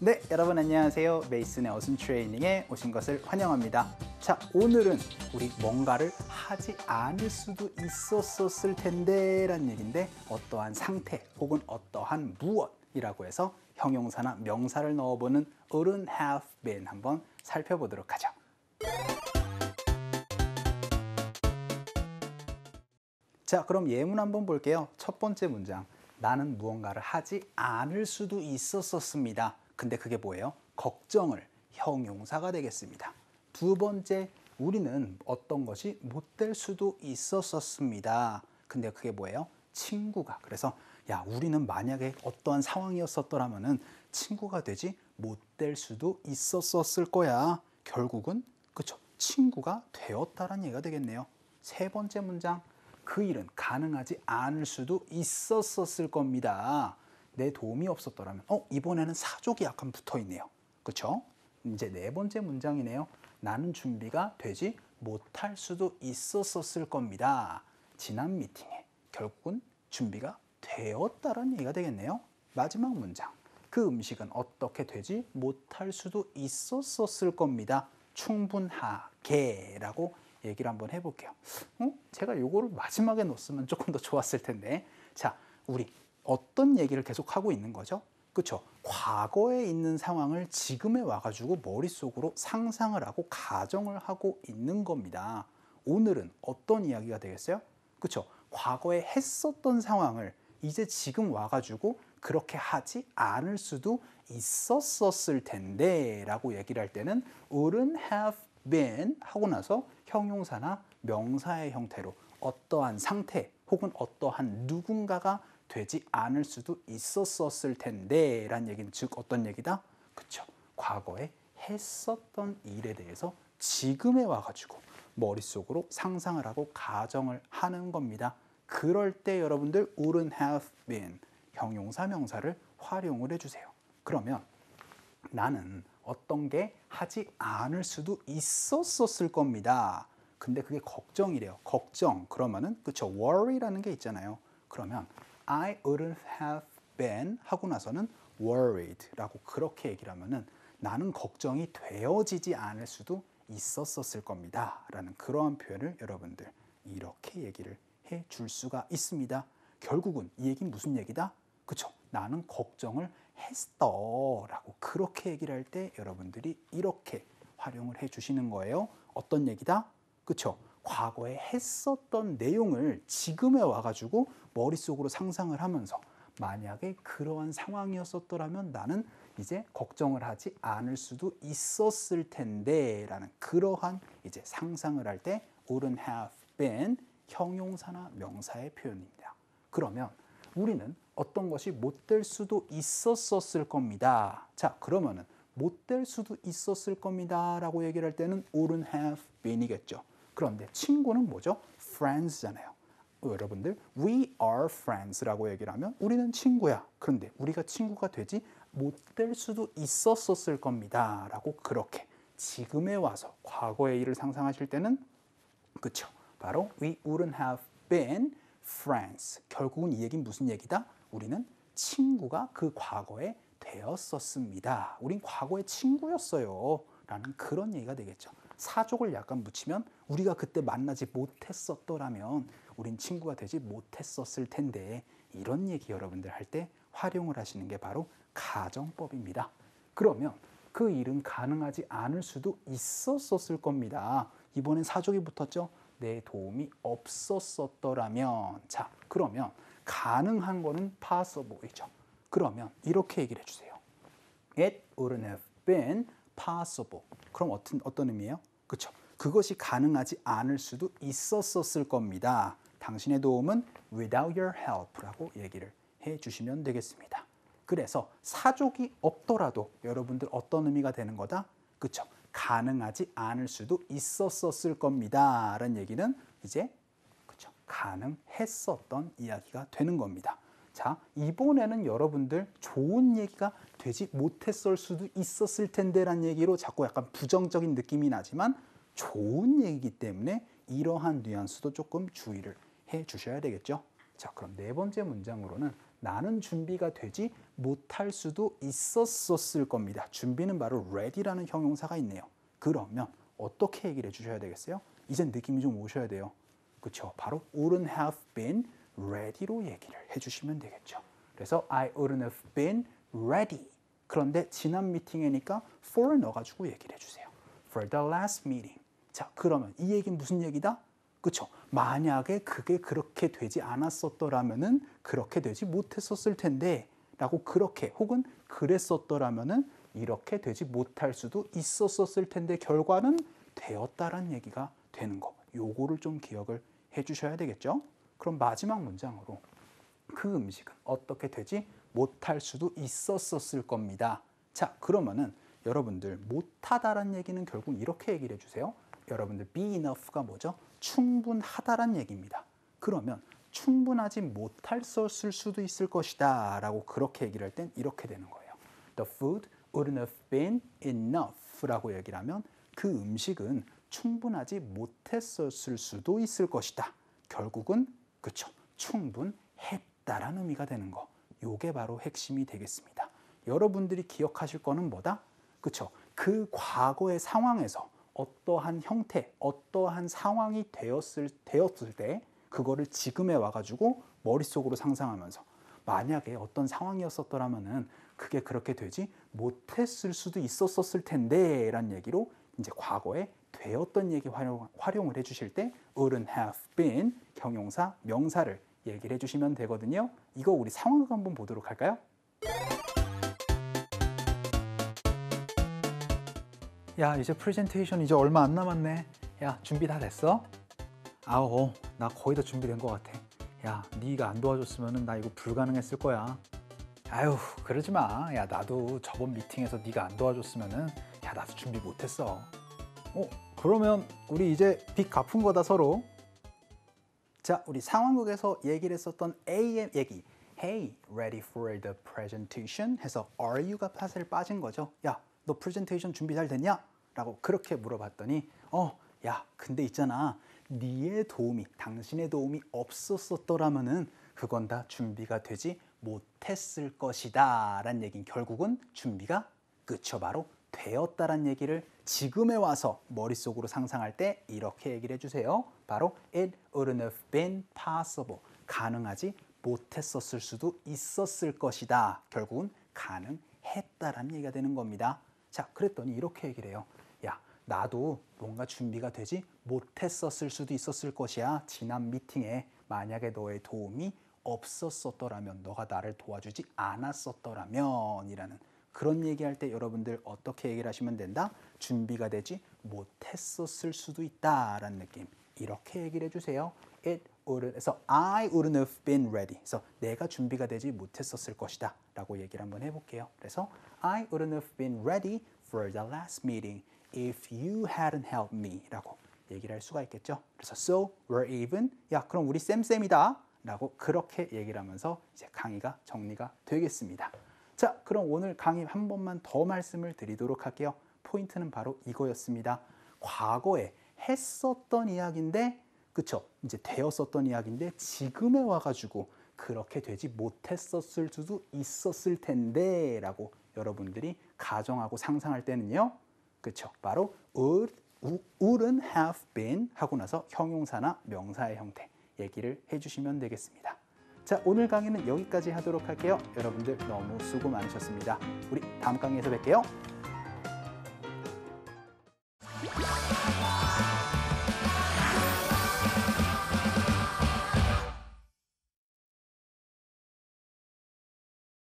네, 여러분 안녕하세요. 메이슨의 어순 트레이닝에 오신 것을 환영합니다. 자, 오늘은 우리 뭔가를 하지 않을 수도 있었을 텐데 라는 얘기인데, 어떠한 상태 혹은 어떠한 무엇이라고 해서 형용사나 명사를 넣어보는 wouldn't have been 한번 살펴보도록 하죠. 자, 그럼 예문 한번 볼게요. 첫 번째 문장. 나는 무언가를 하지 않을 수도 있었습니다. 근데 그게 뭐예요? 걱정을, 형용사가 되겠습니다. 두 번째, 우리는 어떤 것이 못 될 수도 있었습니다. 근데 그게 뭐예요? 친구가. 그래서 야, 우리는 만약에 어떠한 상황이었었더라면은 친구가 되지 못 될 수도 있었을 거야. 결국은 그쵸? 친구가 되었다라는 얘기가 되겠네요. 세 번째 문장. 그 일은 가능하지 않을 수도 있었을 겁니다. 내 도움이 없었더라면 이번에는 사족이 약간 붙어있네요. 그렇죠? 이제 네 번째 문장이네요. 나는 준비가 되지 못할 수도 있었을 겁니다. 지난 미팅에 결국은 준비가 되었다는 얘기가 되겠네요. 마지막 문장. 그 음식은 어떻게 되지 못할 수도 있었을 겁니다. 충분하게 라고 얘기를 한번 해볼게요. 제가 요거를 마지막에 넣었으면 조금 더 좋았을 텐데. 자, 우리 어떤 얘기를 계속 하고 있는 거죠? 그렇죠? 과거에 있는 상황을 지금에 와가지고 머릿속으로 상상을 하고 가정을 하고 있는 겁니다. 오늘은 어떤 이야기가 되겠어요? 그렇죠? 과거에 했었던 상황을 이제 지금 와가지고 그렇게 하지 않을 수도 있었을 텐데 라고 얘기를 할 때는 wouldn't have been 하고 나서 형용사나 명사의 형태로 어떠한 상태 혹은 어떠한 누군가가 되지 않을 수도 있었을 텐데 라는 얘기는 즉 어떤 얘기다? 그쵸? 과거에 했었던 일에 대해서 지금에 와가지고 머릿속으로 상상을 하고 가정을 하는 겁니다. 그럴 때 여러분들 wouldn't have been 형용사 명사를 활용을 해주세요. 그러면 나는 어떤 게 하지 않을 수도 있었을 겁니다. 근데 그게 걱정이래요. 걱정. 그러면은 그쵸? worry라는 게 있잖아요. 그러면 I wouldn't have been 하고 나서는 worried라고 그렇게 얘기를 하면은 나는 걱정이 되어지지 않을 수도 있었을 겁니다. 라는 그러한 표현을 여러분들 이렇게 얘기를 해 줄 수가 있습니다. 결국은 이 얘기는 무슨 얘기다? 그쵸? 나는 걱정을 했어 라고 그렇게 얘기를 할 때 여러분들이 이렇게 활용을 해 주시는 거예요. 어떤 얘기다? 그쵸? 과거에 했었던 내용을 지금에 와가지고 머릿속으로 상상을 하면서 만약에 그러한 상황이었었더라면 나는 이제 걱정을 하지 않을 수도 있었을 텐데 라는 그러한 이제 상상을 할 때 wouldn't have been 형용사나 명사의 표현입니다. 그러면 우리는 어떤 것이 못 될 수도 있었을 겁니다. 자, 그러면은 못 될 수도 있었을 겁니다 라고 얘기를 할 때는 wouldn't have been이겠죠. 그런데 친구는 뭐죠? friends잖아요. 여러분들 we are friends라고 얘기를 하면 우리는 친구야. 그런데 우리가 친구가 되지 못 될 수도 있었을 겁니다 라고 그렇게 지금에 와서 과거의 일을 상상하실 때는 그쵸? 바로 we wouldn't have been friends. 결국은 이 얘기는 무슨 얘기다? 우리는 친구가 그 과거에 되었었습니다. 우린 과거에 친구였어요. 라는 그런 얘기가 되겠죠. 사족을 약간 붙이면 우리가 그때 만나지 못했었더라면 우린 친구가 되지 못했었을 텐데 이런 얘기 여러분들 할 때 활용을 하시는 게 바로 가정법입니다. 그러면 그 일은 가능하지 않을 수도 있었을 겁니다. 이번엔 사족이 붙었죠? 내 도움이 없었더라면. 자, 그러면 가능한 거는 possible이죠. 그러면 이렇게 얘기를 해주세요. It wouldn't have been possible. 그럼 어떤 의미예요? 그렇죠. 그것이 가능하지 않을 수도 있었을 겁니다. 당신의 도움은 without your help라고 얘기를 해주시면 되겠습니다. 그래서 사족이 없더라도 여러분들 어떤 의미가 되는 거다? 그렇죠. 가능하지 않을 수도 있었을 겁니다. 라는 얘기는 이제 그쵸, 가능했었던 이야기가 되는 겁니다. 자, 이번에는 여러분들 좋은 얘기가 되지 못했을 수도 있었을 텐데 라는 얘기로 자꾸 약간 부정적인 느낌이 나지만 좋은 얘기이기 때문에 이러한 뉘앙스도 조금 주의를 해 주셔야 되겠죠. 자, 그럼 네 번째 문장으로는 나는 준비가 되지 못할 수도 있었을 겁니다. 준비는 바로 ready라는 형용사가 있네요. 그러면 어떻게 얘기를 해주셔야 되겠어요? 이젠 느낌이 좀 오셔야 돼요. 그렇죠? 바로 wouldn't have been ready로 얘기를 해주시면 되겠죠. 그래서 I wouldn't have been ready. 그런데 지난 미팅이니까 for 넣어가지고 얘기를 해주세요. For the last meeting. 자, 그러면 이 얘기는 무슨 얘기다? 그렇죠? 만약에 그게 그렇게 되지 않았었더라면은 그렇게 되지 못했었을 텐데 라고 그렇게 혹은 그랬었더라면은 이렇게 되지 못할 수도 있었을 텐데 결과는 되었다라는 얘기가 되는 거. 요거를 좀 기억을 해 주셔야 되겠죠? 그럼 마지막 문장으로 그 음식은 어떻게 되지 못할 수도 있었을 겁니다. 자, 그러면은 여러분들 못하다란 얘기는 결국 이렇게 얘기를 해주세요. 여러분들 be enough가 뭐죠? 충분하다란 얘기입니다. 그러면 충분하지 못했을 수도 있을 것이다 라고 그렇게 얘기를 할 땐 이렇게 되는 거예요. The food wouldn't have been enough 라고 얘기를 하면 그 음식은 충분하지 못했었을 수도 있을 것이다. 결국은 그쵸, 충분했다라는 의미가 되는 거. 요게 바로 핵심이 되겠습니다. 여러분들이 기억하실 거는 뭐다? 그쵸, 그 과거의 상황에서 어떠한 형태, 어떠한 상황이 되었을 때 그거를 지금에 와가지고 머릿속으로 상상하면서 만약에 어떤 상황이었었더라면은 그게 그렇게 되지 못했을 수도 있었을 텐데 라는 얘기로 이제 과거에 되었던 얘기 활용을 해주실 때 wouldn't have been 형용사, 명사를 얘기를 해주시면 되거든요. 이거 우리 상황극 한번 보도록 할까요? 야, 이제 프레젠테이션 이제 얼마 안 남았네. 야, 준비 다 됐어? 아우, 나 거의 다 준비된 것 같아. 야, 네가 안 도와줬으면 나 이거 불가능했을 거야. 아유, 그러지 마. 야, 나도 저번 미팅에서 네가 안 도와줬으면은 야, 나도 준비 못했어. 그러면 우리 이제 빚 갚은 거다 서로. 자, 우리 상황극에서 얘기를 했었던 A의 얘기. Hey, ready for the presentation? 해서 are you가 사실 빠진 거죠. 야, 너 프레젠테이션 준비 잘 됐냐? 라고 그렇게 물어봤더니 야, 근데 있잖아. 네의 도움이, 당신의 도움이 없었더라면은 그건 다 준비가 되지 못했을 것이다 라는 얘기는 결국은 준비가 그쵸, 바로 되었다란 얘기를 지금에 와서 머릿속으로 상상할 때 이렇게 얘기를 해주세요. 바로 it wouldn't have been possible. 가능하지 못했었을 수도 있었을 것이다. 결국은 가능했다라는 얘기가 되는 겁니다. 자, 그랬더니 이렇게 얘기를 해요. 야, 나도 뭔가 준비가 되지 못했었을 수도 있었을 것이야. 지난 미팅에 만약에 너의 도움이 없었더라면, 너가 나를 도와주지 않았었더라면 이라는 그런 얘기할 때 여러분들 어떻게 얘기를 하시면 된다? 준비가 되지 못했었을 수도 있다라는 느낌. 이렇게 얘기를 해주세요. 그래서 I wouldn't have been ready. 그래서 내가 준비가 되지 못했었을 것이다 라고 얘기를 한번 해볼게요. 그래서 I wouldn't have been ready for the last meeting if you hadn't helped me 라고 얘기를 할 수가 있겠죠. 그래서 so we're even. 야, 그럼 우리 쌤쌤이다 라고 그렇게 얘기를 하면서 이제 강의가 정리가 되겠습니다. 자, 그럼 오늘 강의 한 번만 더 말씀을 드리도록 할게요. 포인트는 바로 이거였습니다. 과거에 했었던 이야기인데, 그쵸? 이제 되었었던 이야기인데 지금에 와가지고 그렇게 되지 못했었을 수도 있었을 텐데 라고 여러분들이 가정하고 상상할 때는요. 그쵸? 바로 wouldn't have been 하고 나서 형용사나 명사의 형태 얘기를 해주시면 되겠습니다. 자, 오늘 강의는 여기까지 하도록 할게요. 여러분들 너무 수고 많으셨습니다. 우리 다음 강의에서 뵐게요.